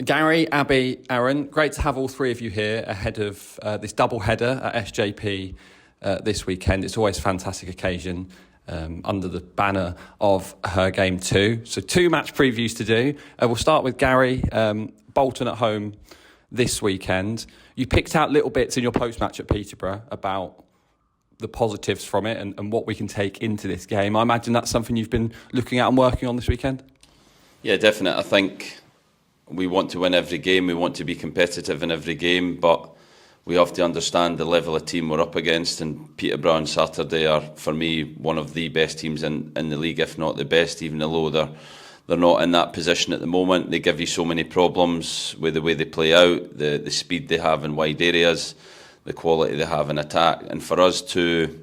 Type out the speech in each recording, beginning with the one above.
Gary, Abbie, Aaron, great to have all three of you here ahead of this double header at SJP this weekend. It's always a fantastic occasion under the banner of Her Game 2. So 2 match previews to do. We'll start with Gary, Bolton at home this weekend. You picked out little bits in your post-match at Peterborough about the positives from it and what we can take into this game. I imagine that's something you've been looking at and working on this weekend? Yeah, definitely. I think we want to win every game. We want to be competitive in every game, but we have to understand the level of team we're up against. And Peterborough on Saturday are, for me, one of the best teams in the league, if not the best, even though they're not in that position at the moment. They give you so many problems with the way they play out, the speed they have in wide areas, the quality they have in attack. And for us to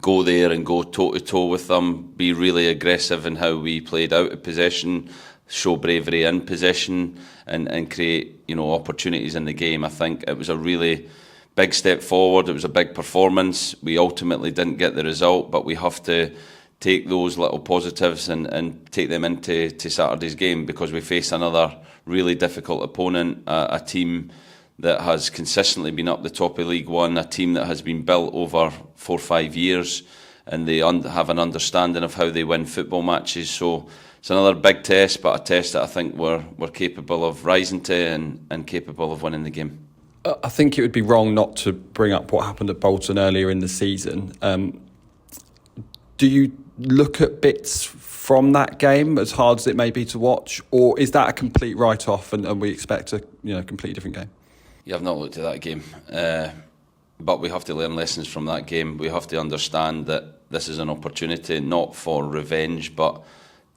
go there and go toe-to-toe with them, be really aggressive in how we played out of possession, show bravery in possession and create, opportunities in the game. I think it was a really big step forward. It was a big performance. We ultimately didn't get the result, but we have to take those little positives and take them into Saturday's game, because we face another really difficult opponent, a team that has consistently been up the top of League One, a team that has been built over 4 or 5 years, and they have an understanding of how they win football matches. So it's another big test, but a test that I think we're capable of rising to and capable of winning the game. I think it would be wrong not to bring up what happened at Bolton earlier in the season. Do you look at bits from that game, as hard as it may be to watch, or is that a complete write-off and we expect a completely different game? Yeah, I've not looked at that game, but we have to learn lessons from that game. We have to understand that this is an opportunity, not for revenge, but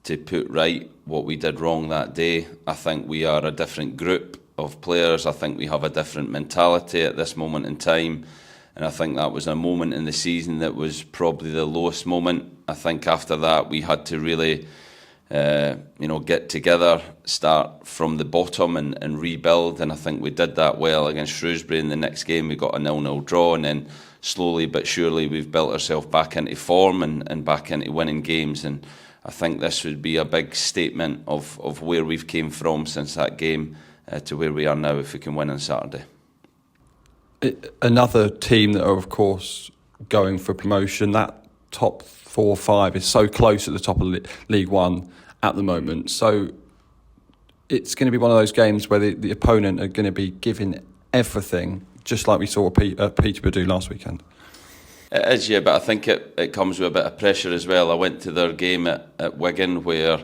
to put right what we did wrong that day. I think we are a different group of players. I think we have a different mentality at this moment in time. And I think that was a moment in the season that was probably the lowest moment. I think after that we had to really get together, start from the bottom and rebuild. And I think we did that well against Shrewsbury. In the next game we got a 0-0 draw, and then slowly but surely we've built ourselves back into form and back into winning games. And I think this would be a big statement of where we've came from since that game to where we are now if we can win on Saturday. Another team that are, of course, going for promotion, that top 4 or 5 is so close at the top of League One at the moment. So it's going to be one of those games where the opponent are going to be giving everything, just like we saw Peterborough do last weekend. It is, yeah, but I think it comes with a bit of pressure as well. I went to their game at Wigan where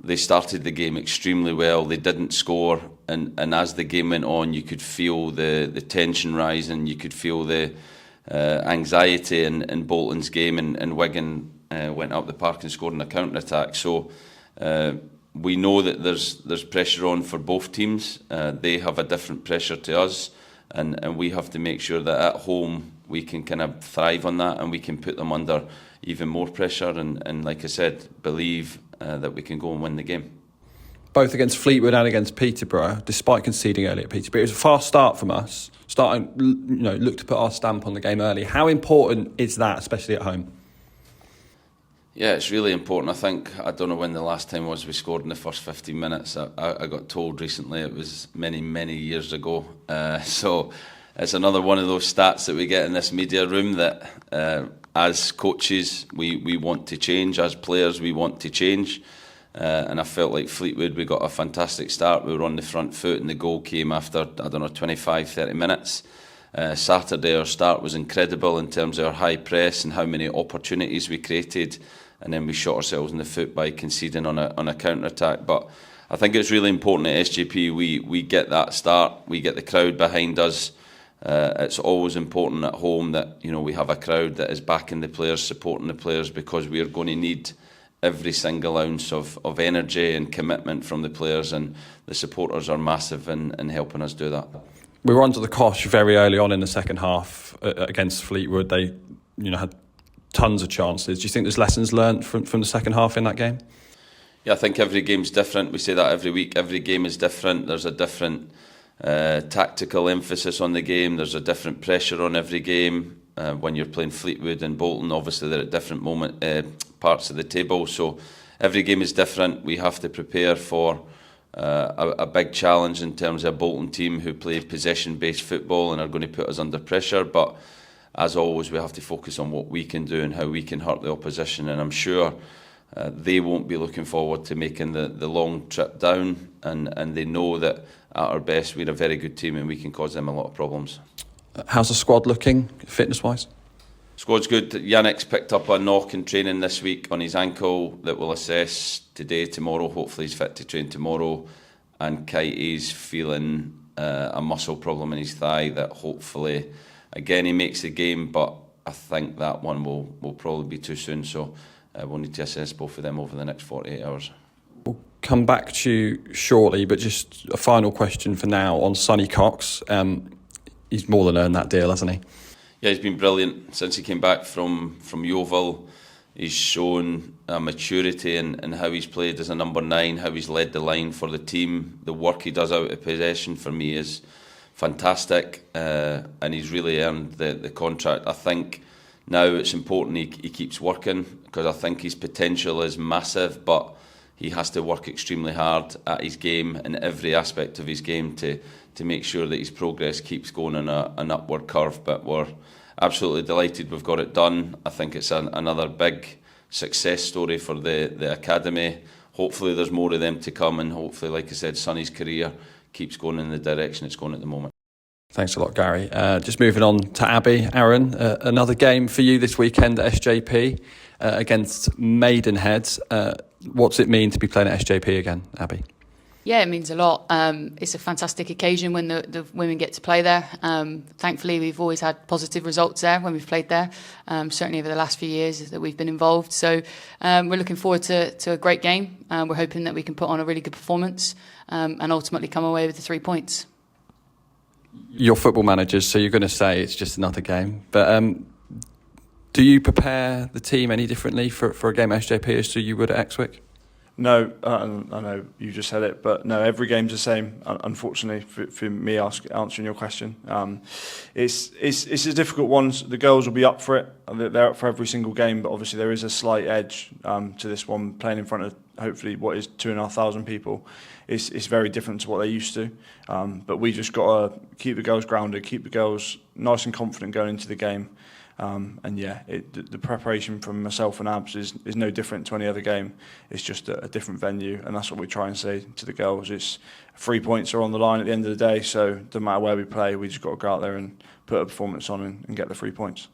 they started the game extremely well. They didn't score, and as the game went on, you could feel the tension rising. You could feel the anxiety in Bolton's game, and Wigan went up the park and scored in a counter-attack. So we know that there's pressure on for both teams. They have a different pressure to us, and we have to make sure that at home we can kind of thrive on that, and we can put them under even more pressure and like I said, believe that we can go and win the game. Both against Fleetwood and against Peterborough, despite conceding early at Peterborough. It was a fast start from us, look to put our stamp on the game early. How important is that, especially at home? Yeah, it's really important. I don't know when the last time was we scored in the first 15 minutes. I got told recently it was many, many years ago. So it's another one of those stats that we get in this media room that as coaches we want to change, as players we want to change. And I felt like Fleetwood, we got a fantastic start. We were on the front foot and the goal came after, 25, 30 minutes. Saturday our start was incredible in terms of our high press and how many opportunities we created, and then we shot ourselves in the foot by conceding on a counter-attack. But I think it's really important at SJP we get that start, we get the crowd behind us. It's always important at home that we have a crowd that is backing the players, supporting the players, because we are going to need every single ounce of energy and commitment from the players, and the supporters are massive in helping us do that. We were under the cosh very early on in the second half against Fleetwood. They had tons of chances. Do you think there's lessons learned from the second half in that game? Yeah, I think every game's different. We say that every week. Every game is different. There's a different tactical emphasis on the game. There's a different pressure on every game. When you're playing Fleetwood and Bolton, obviously they're at different parts of the table. So every game is different. We have to prepare for a big challenge in terms of a Bolton team who play possession-based football and are going to put us under pressure. But as always, we have to focus on what we can do and how we can hurt the opposition. And I'm sure they won't be looking forward to making the long trip down. And they know that at our best, we're a very good team and we can cause them a lot of problems. How's the squad looking, fitness-wise? Squad's good. Yannick's picked up a knock in training this week on his ankle that we'll assess today, tomorrow. Hopefully he's fit to train tomorrow. And Kitey's feeling a muscle problem in his thigh that hopefully, again, he makes the game, but I think that one will probably be too soon. So we'll need to assess both of them over the next 48 hours. We'll come back to you shortly, but just a final question for now on Sonny Cox. He's more than earned that deal, hasn't he? Yeah, he's been brilliant since he came back from Yeovil. He's shown a maturity in how he's played as a number 9, how he's led the line for the team. The work he does out of possession for me is fantastic, and he's really earned the contract. I think now it's important he keeps working, because I think his potential is massive, but he has to work extremely hard at his game in every aspect of his game to make sure that his progress keeps going on an upward curve. But we're absolutely delighted we've got it done. I think it's another big success story for the academy. Hopefully there's more of them to come, and hopefully, like I said, Sonny's career keeps going in the direction it's going at the moment. Thanks a lot, Gary. Just moving on to Abbie. Aaron, another game for you this weekend at SJP against Maidenhead. What's it mean to be playing at SJP again, Abbie? Yeah, it means a lot. It's a fantastic occasion when the women get to play there. Thankfully, we've always had positive results there when we've played there, certainly over the last few years that we've been involved. So we're looking forward to a great game. We're hoping that we can put on a really good performance and ultimately come away with the 3 points. You're football managers, so you're going to say it's just another game. But do you prepare the team any differently for a game at SJP as you would at Exwick? No, I know you just said it, but no, every game's the same. Unfortunately, for me answering your question, it's a difficult one. The girls will be up for it. They're up for every single game, but obviously there is a slight edge to this one. Playing in front of hopefully what is 2,500 people, it's very different to what they used to. But we just got to keep the girls grounded, keep the girls nice and confident going into the game. And yeah, the preparation from myself and Abs is no different to any other game. It's just a different venue, and that's what we try and say to the girls. It's 3 points are on the line at the end of the day, so no matter where we play, we just got to go out there and put a performance on and get the 3 points.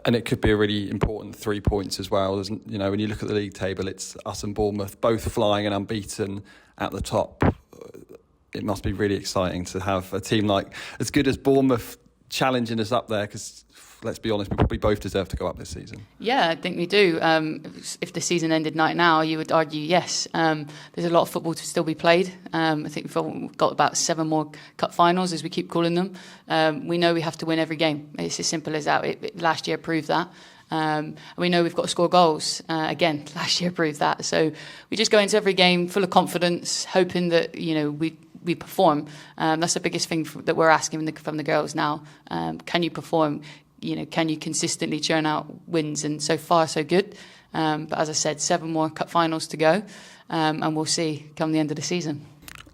And it could be a really important 3 points as well. You know, when you look at the league table, it's us and Bournemouth both flying and unbeaten at the top. It must be really exciting to have a team like as good as Bournemouth challenging us up there, because let's be honest, we probably both deserve to go up this season. Yeah, I think we do. If the season ended night now, you would argue yes. There's a lot of football to still be played. I think we've got about 7 more cup finals, as we keep calling them. We know we have to win every game. It's as simple as that. Last year proved that. We know we've got to score goals. Again, last year proved that. So we just go into every game full of confidence, hoping that we perform. That's the biggest thing that we're asking from the girls now. Can you perform? Can you consistently churn out wins? And so far, so good. But as I said, 7 more cup finals to go, and we'll see come the end of the season.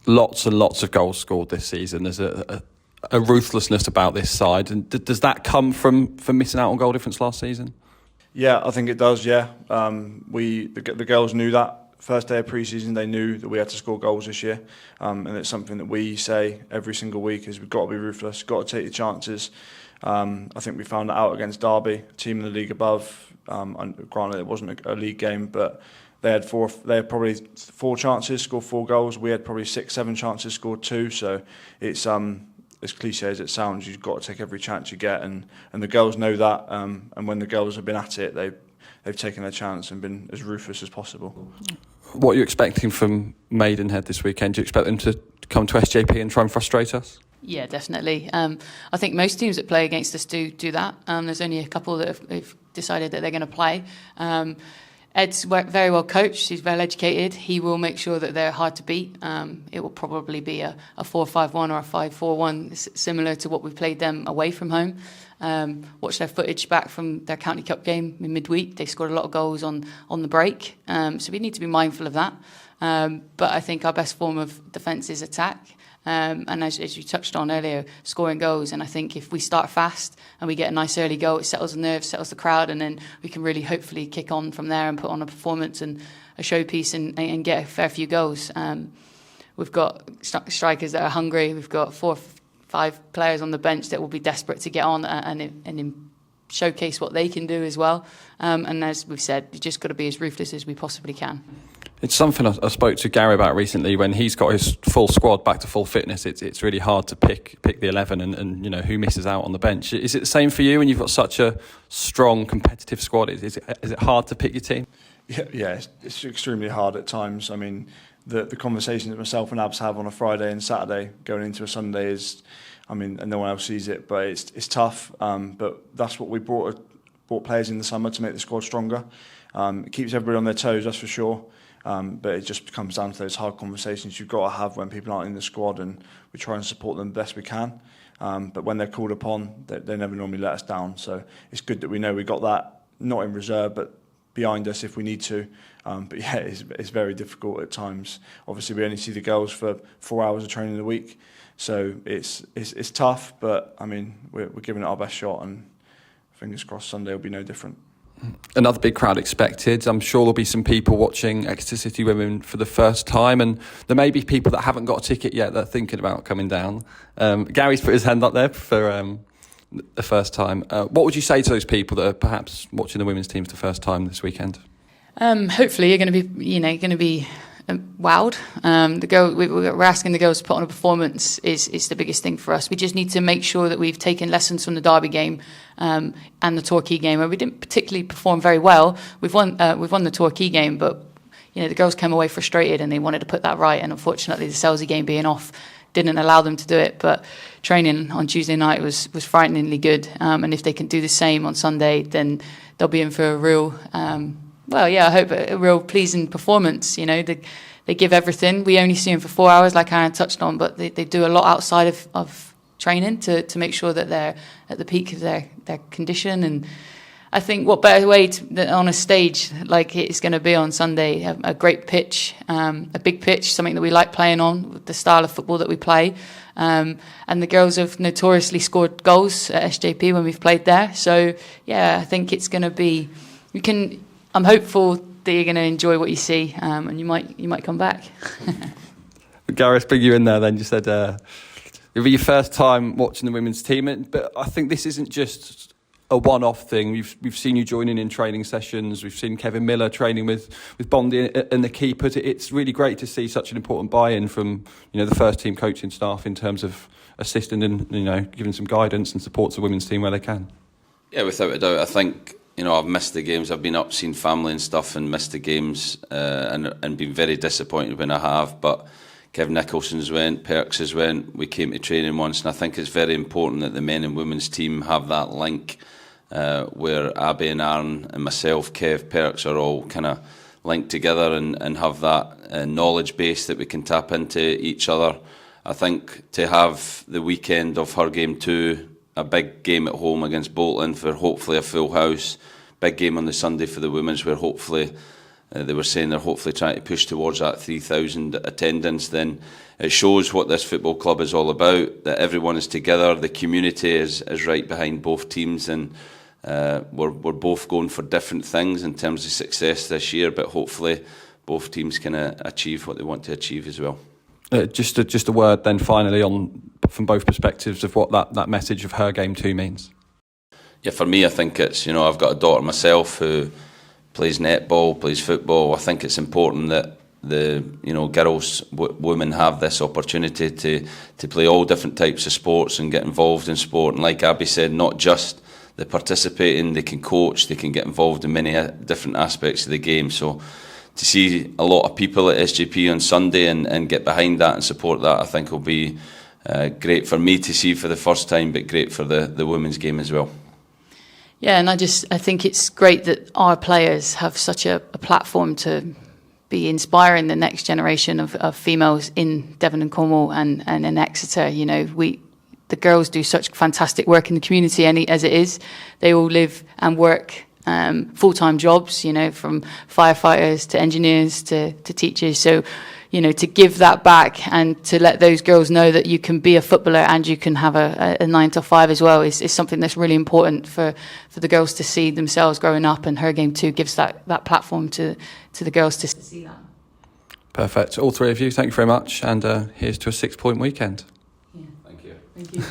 Lots and lots of goals scored this season. There's a ruthlessness about this side. And does that come from missing out on goal difference last season? Yeah, I think it does, yeah. The girls knew that. First day of pre-season, they knew that we had to score goals this year. And it's something that we say every single week is we've got to be ruthless, got to take the chances. I think we found that out against Derby, a team in the league above. Granted, it wasn't a league game, but they had probably 4 chances, scored 4 goals. We had probably 6-7 chances, scored 2. So it's as cliche as it sounds, you've got to take every chance you get, and the girls know that. And when the girls have been at it, they've taken their chance and been as ruthless as possible. What are you expecting from Maidenhead this weekend? Do you expect them to come to SJP and try and frustrate us? Yeah, definitely. I think most teams that play against us do that. There's only a couple that have decided that they're going to play. Ed's very well coached. He's well educated. He will make sure that they're hard to beat. It will probably be a 4-5-1 or a 5-4-1, similar to what we played them away from home. Watched their footage back from their County Cup game in midweek. They scored a lot of goals on the break. So we need to be mindful of that. But I think our best form of defence is attack. And as you touched on earlier, scoring goals. And I think if we start fast and we get a nice early goal, it settles the nerves, settles the crowd, and then we can really hopefully kick on from there and put on a performance and a showpiece and get a fair few goals. We've got strikers that are hungry. We've got 4 or 5 players on the bench that will be desperate to get on and showcase what they can do as well. And as we've said, you've just got to be as ruthless as we possibly can. It's something I spoke to Gary about recently. When he's got his full squad back to full fitness, it's really hard to pick the 11 and who misses out on the bench. Is it the same for you when you've got such a strong competitive squad? Is it hard to pick your team? Yeah, it's extremely hard at times. I mean, the conversation that myself and Abs have on a Friday and Saturday going into a Sunday is, and no one else sees it, but it's tough. But that's what we brought players in the summer to make the squad stronger. It keeps everybody on their toes, that's for sure. But it just comes down to those hard conversations you've got to have when people aren't in the squad, and we try and support them the best we can. But when they're called upon, they never normally let us down. So it's good that we know we got that, not in reserve, but behind us if we need to. But yeah, it's very difficult at times. Obviously, we only see the girls for 4 hours of training a week. So it's tough, but we're giving it our best shot, and fingers crossed Sunday will be no different. Another big crowd expected. I'm sure there'll be some people watching Exeter City Women for the first time, and there may be people that haven't got a ticket yet that are thinking about coming down. Gary's put his hand up there for the first time. What would you say to those people that are perhaps watching the women's team for the first time this weekend? Hopefully you're going to be wowed. We're asking the girls to put on a performance is the biggest thing for us. We just need to make sure that we've taken lessons from the Derby game and the Torquay game, where we didn't particularly perform very well. We've won the Torquay game, but the girls came away frustrated and they wanted to put that right. And unfortunately, the Selsey game being off didn't allow them to do it. But training on Tuesday night was frighteningly good. And if they can do the same on Sunday, then they'll be in for a real. I hope a real pleasing performance. They give everything. We only see them for 4 hours, like Aaron touched on, but they do a lot outside of training to make sure that they're at the peak of their condition. And I think what better way on a stage like it's going to be on Sunday, a great pitch, a big pitch, something that we like playing on, with the style of football that we play. And the girls have notoriously scored goals at SJP when we've played there. So, yeah, I think it's going to be... I'm hopeful that you're going to enjoy what you see, and you might come back. Gareth, bring you in there then. You said it'll be your first time watching the women's team, but I think this isn't just a one-off thing. We've seen you joining in training sessions. We've seen Kevin Miller training with Bondi and the keepers. It's really great to see such an important buy-in from the first team coaching staff in terms of assisting and giving some guidance and support to the women's team where they can. Yeah, without a doubt. I think I've missed the games. I've been up, seen family and stuff, and missed the games, and been very disappointed when I have. But Kevin Nicholson's went, Perks has went. We came to training once, and I think it's very important that the men and women's team have that link, where Abbie and Aaron and myself, Kev, Perks are all kind of linked together and have that knowledge base that we can tap into each other. I think to have the weekend of her game 2, a big game at home against Bolton for hopefully a full house, big game on the Sunday for the women's where hopefully they were saying they're hopefully trying to push towards that 3,000 attendance, then it shows what this football club is all about, that everyone is together, the community is right behind both teams, and we're both going for different things in terms of success this year, but hopefully both teams can achieve what they want to achieve as well. Just a word then finally from both perspectives of what that message of her game 2 means. Yeah, for me I think it's, I've got a daughter myself who plays netball, plays football. I think it's important that the girls, women have this opportunity to play all different types of sports and get involved in sport. And like Abbie said, not just the participating, they can coach, they can get involved in many different aspects of the game. So to see a lot of people at SJP on Sunday and get behind that and support that, I think will be great for me to see for the first time, but great for the women's game as well. Yeah, and I think it's great that our players have such a platform to be inspiring the next generation of females in Devon and Cornwall and in Exeter. The girls do such fantastic work in the community as it is. They all live and work full-time jobs, you know, from firefighters to engineers to teachers. So, you know, to give that back and to let those girls know that you can be a footballer and you can have a 9 to 5 as well is something that's really important for the girls to see themselves growing up. And Her Game 2 gives that platform to the girls to see that. Perfect. All three of you, thank you very much. And here's to a 6-point weekend. Yeah. Thank you. Thank you.